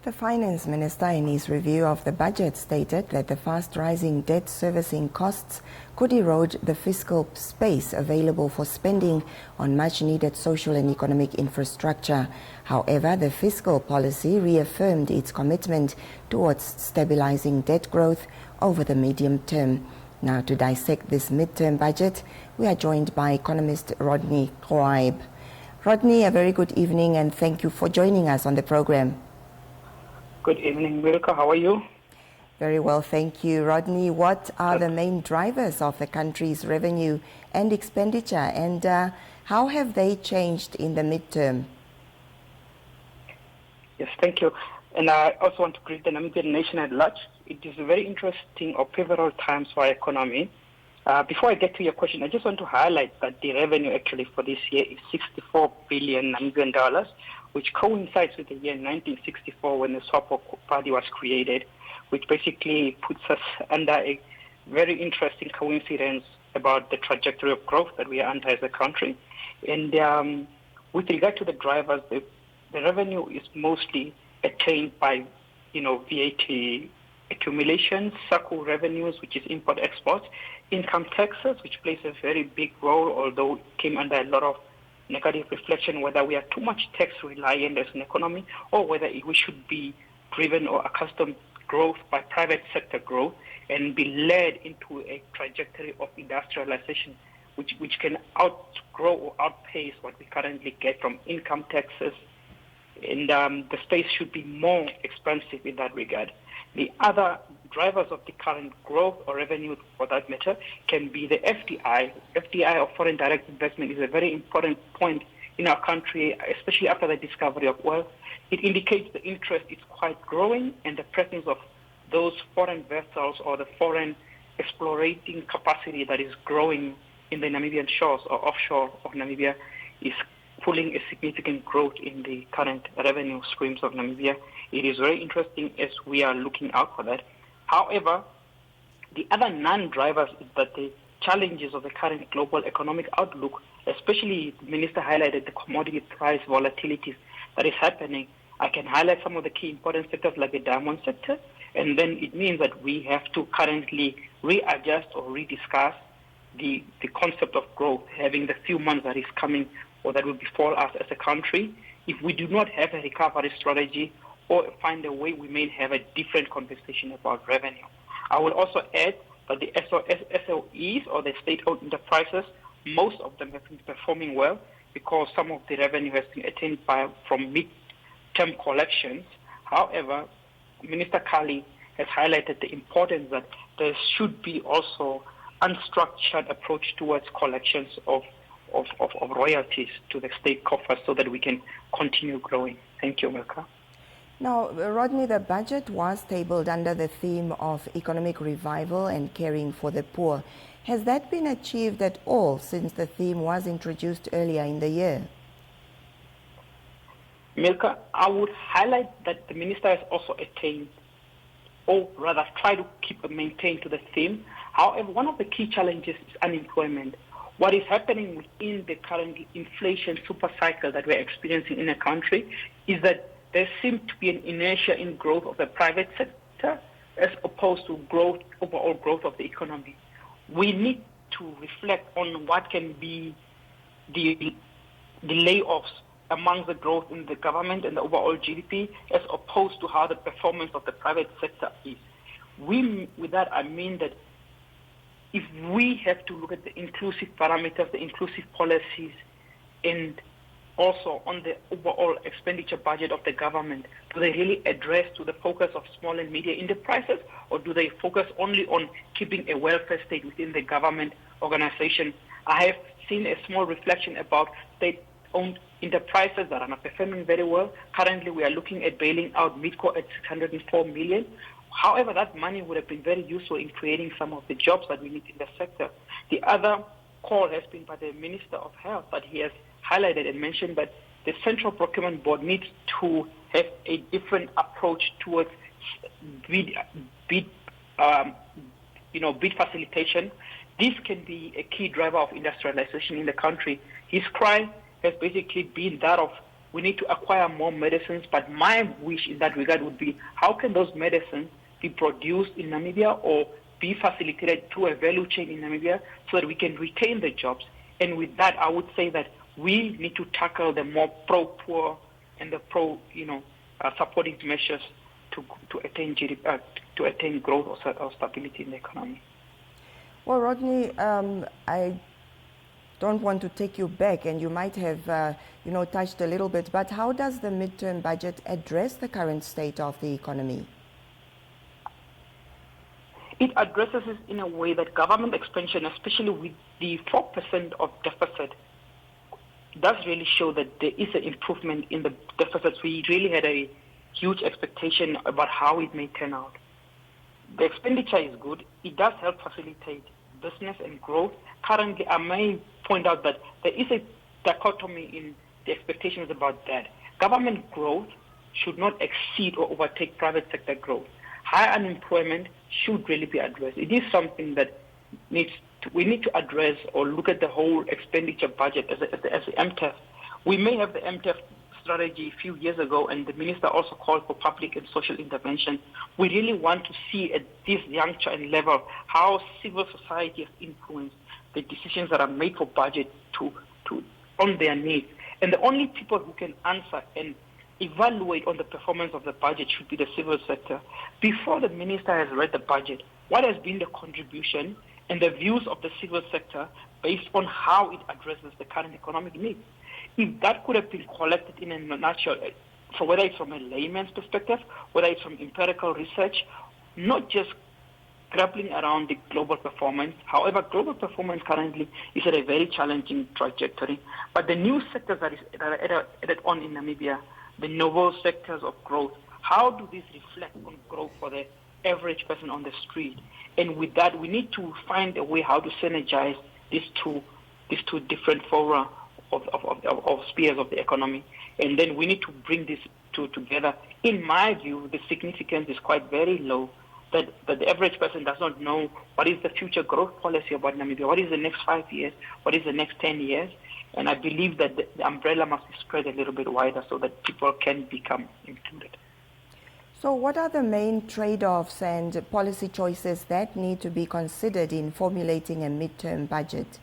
The Finance Minister, in his review of the budget, stated that the fast-rising debt servicing costs could erode the fiscal space available for spending on much-needed social and economic infrastructure. However, the fiscal policy reaffirmed its commitment towards stabilizing debt growth over the medium term. Now, to dissect this midterm budget, we are joined by economist Rodney Quaib. Rodney, a very good evening and thank you for joining us on the program. Good evening, Wilka. How are you? Very well, thank you. Rodney, what are the main drivers of the country's revenue and expenditure, and how have they changed in the midterm? Yes, thank you. And I also want to greet the Namibian nation at large. It is a very interesting or pivotal times for our economy. Before I get to your question, I just want to highlight that the revenue actually for this year is 64 billion Namibian dollars, which coincides with the year 1964 when the SWAPO party was created, which basically puts us under a very interesting coincidence about the trajectory of growth that we are under as a country. And with regard to the drivers, the revenue is mostly attained by, VAT accumulation, circle revenues, which is import-export, income taxes, which plays a very big role, although it came under a lot of negative reflection, whether we are too much tax-reliant as an economy or whether we should be driven or accustomed growth by private sector growth and be led into a trajectory of industrialization, which can outgrow or outpace what we currently get from income taxes. And the space should be more expansive in that regard. The other drivers of the current growth or revenue, for that matter, can be the FDI. FDI, or foreign direct investment, is a very important point in our country, especially after the discovery of oil. It indicates the interest is quite growing, and the presence of those foreign vessels or the foreign explorating capacity that is growing in the Namibian shores or offshore of Namibia is pulling a significant growth in the current revenue streams of Namibia. It is very interesting as we are looking out for that. However, the other non-drivers is that the challenges of the current global economic outlook, especially the Minister highlighted the commodity price volatilities that is happening. I can highlight some of the key important sectors like the diamond sector, and then it means that we have to currently readjust or rediscuss the concept of growth, having the few months that is coming or that will befall us as a country. If we do not have a recovery strategy or find a way, we may have a different conversation about revenue. I will also add that the SOEs or the state-owned enterprises, most of them have been performing well because some of the revenue has been attained from mid-term collections. However, Minister Kali has highlighted the importance that there should be also unstructured approach towards collections of royalties to the state coffers so that we can continue growing. Thank you, Milka. Now, Rodney, the budget was tabled under the theme of economic revival and caring for the poor. Has that been achieved at all since the theme was introduced earlier in the year? Milka, I would highlight that the minister has also attained, or rather try to maintain to the theme. However, one of the key challenges is unemployment. What is happening within the current inflation super cycle that we're experiencing in a country is that there seems to be an inertia in growth of the private sector as opposed to overall growth of the economy. We need to reflect on what can be the layoffs among the growth in the government and the overall GDP as opposed to how the performance of the private sector is. With that, I mean that if we have to look at the inclusive parameters, the inclusive policies, and also on the overall expenditure budget of the government, do they really address to the focus of small and medium enterprises, or do they focus only on keeping a welfare state within the government organization? I have seen a small reflection about state-owned enterprises that are not performing very well. Currently, we are looking at bailing out Midco at 604 million. However, that money would have been very useful in creating some of the jobs that we need in the sector. The other call has been by the Minister of Health, but he has highlighted and mentioned that the Central Procurement Board needs to have a different approach towards bid facilitation. This can be a key driver of industrialization in the country. His cry has basically been that of we need to acquire more medicines, but my wish in that regard would be, how can those medicines be produced in Namibia or be facilitated through a value chain in Namibia so that we can retain the jobs? And with that, I would say that we need to tackle the more pro-poor and the supporting measures to attain growth or stability in the economy. Well, Rodney, I don't want to take you back, and you might have, touched a little bit, but how does the midterm budget address the current state of the economy? It addresses it in a way that government expansion, especially with the 4% of deficit, does really show that there is an improvement in the deficits. We really had a huge expectation about how it may turn out. The expenditure is good. It does help facilitate business and growth. Currently, I may point out that there is a dichotomy in the expectations about that. Government growth should not exceed or overtake private sector growth. High unemployment should really be addressed. It is something that we need to address or look at the whole expenditure budget as the MTEF. We may have the MTEF strategy a few years ago, and the minister also called for public and social intervention. We really want to see at this juncture and level how civil society has influenced the decisions that are made for budget on their needs. And the only people who can answer and evaluate on the performance of the budget should be the civil sector. Before the minister has read the budget, what has been the contribution and the views of the civil sector based on how it addresses the current economic needs? If that could have been collected in a nutshell, so whether it's from a layman's perspective, whether it's from empirical research, not just grappling around the global performance. However, global performance currently is at a very challenging trajectory. But the new sectors that are added on in Namibia, the novel sectors of growth, how do these reflect on growth for the average person on the street? And with that, we need to find a way how to synergize these two different fora of spheres of the economy. And then we need to bring these two together. In my view, the significance is quite very low, that the average person does not know what is the future growth policy about Namibia, what is the next 5 years, what is the next 10 years. And I believe that the umbrella must be spread a little bit wider so that people can become included. So what are the main trade-offs and policy choices that need to be considered in formulating a midterm budget?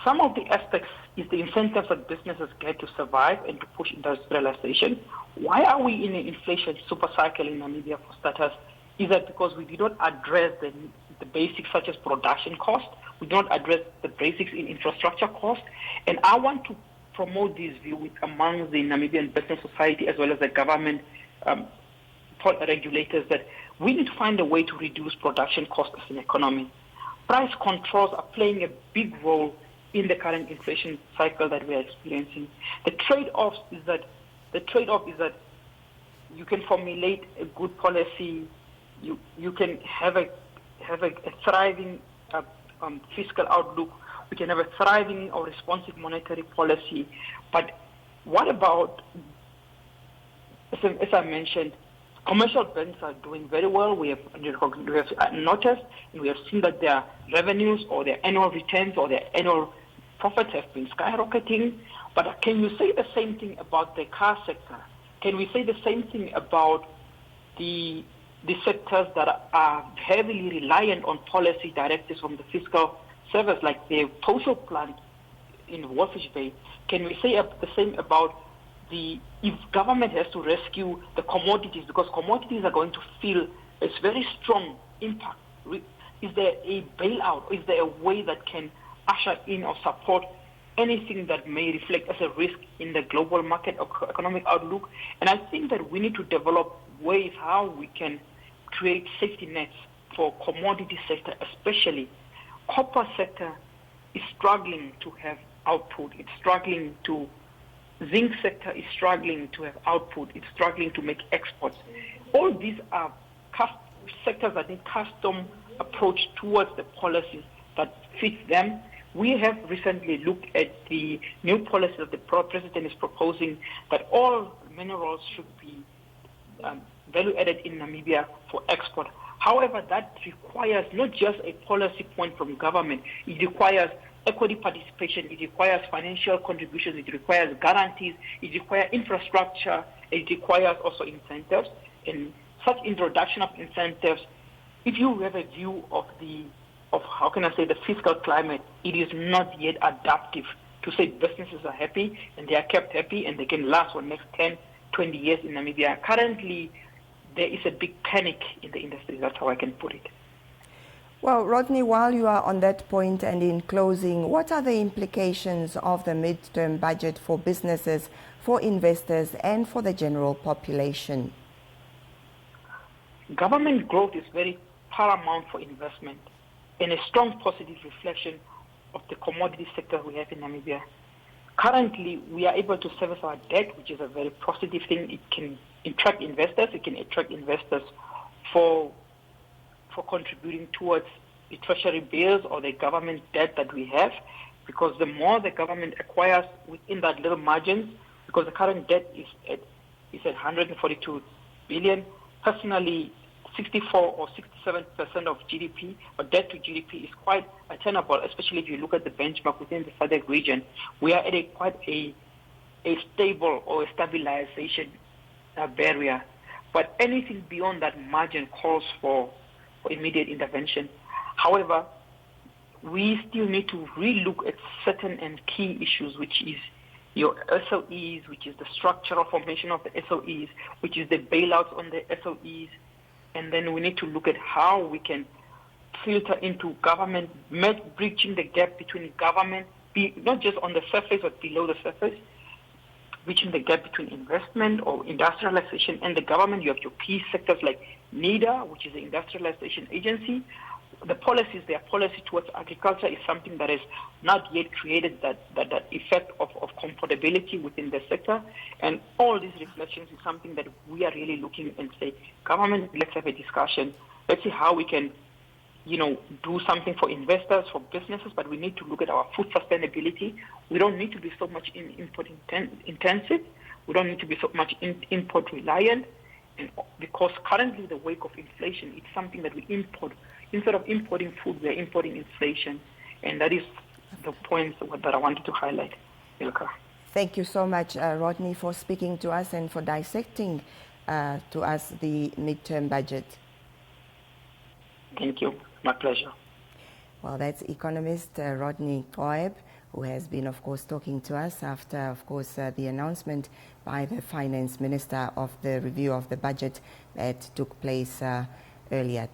Some of the aspects is the incentives that businesses get to survive and to push industrialization. Why are we in an inflation super cycle in Namibia, for starters? Is that because we did not address the basics such as production cost, we do not address the basics in infrastructure cost, and I want to promote this view among the Namibian business society as well as the government regulators that we need to find a way to reduce production costs as an economy. Price controls are playing a big role in the current inflation cycle that we are experiencing. The trade-off is that you can formulate a good policy, you can have a thriving fiscal outlook, we can have a thriving or responsive monetary policy, but what about, as I mentioned, commercial banks are doing very well. We have noticed and we have seen that their revenues or their annual returns or their annual profits have been skyrocketing. But can you say the same thing about the car sector? Can we say the same thing about the sectors that are heavily reliant on policy directives from the fiscal service, like the postal plant in Wolfish Bay? Can we say the same about if government has to rescue the commodities, because commodities are going to feel a very strong impact? Is there a bailout? Is there a way that can usher in or support anything that may reflect as a risk in the global market or economic outlook? And I think that we need to develop ways how we can create safety nets for commodity sector, especially. Copper sector is struggling to have output. It's struggling to zinc sector is struggling to have output. It's struggling to make exports. All these are sectors that need custom approach towards the policies that fit them. We have recently looked at the new policy that the president is proposing, that all minerals should be value added in Namibia for export. However, that requires not just a policy point from government. It requires equity participation, it requires financial contributions, it requires guarantees, it requires infrastructure, it requires also incentives. And such introduction of incentives, if you have a view of the fiscal climate, it is not yet adaptive to say businesses are happy and they are kept happy and they can last for the next 10, 20 years in Namibia. Currently, there is a big panic in the industry. That's how I can put it. Well, Rodney, while you are on that point and in closing, what are the implications of the midterm budget for businesses, for investors, and for the general population? Government growth is very paramount for investment and a strong positive reflection of the commodity sector we have in Namibia. Currently, we are able to service our debt, which is a very positive thing. It can attract investors for contributing towards the treasury bills or the government debt that we have, because the more the government acquires within that little margins, because the current debt is at 142 billion. Personally, 64 or 67% of GDP or debt to GDP is quite attainable, especially if you look at the benchmark within the SADC region. We are at quite a stable or a stabilization barrier. But anything beyond that margin calls for immediate intervention. However, we still need to relook at certain and key issues, which is your SOEs, which is the structural formation of the SOEs, which is the bailouts on the SOEs. And then we need to look at how we can filter into government, bridging the gap between government, not just on the surface but below the surface, bridging the gap between investment or industrialization and the government. You have your key sectors like NIDA, which is the industrialization agency. The their policy towards agriculture is something that has not yet created that effect of comfortability within the sector. And all these reflections is something that we are really looking and say, government, let's have a discussion. Let's see how we can, do something for investors, for businesses, but we need to look at our food sustainability. We don't need to be so much import intensive. We don't need to be so much import reliant. And because currently the wake of inflation, it's something that we import. Instead of importing food, we are importing inflation. And that is the points that I wanted to highlight, Ilka. Thank you so much, Rodney, for speaking to us and for dissecting to us the midterm budget. Thank you. My pleasure. Well, that's economist Rodney Goeb, who has been, of course, talking to us after, of course, the announcement by the finance minister of the review of the budget that took place earlier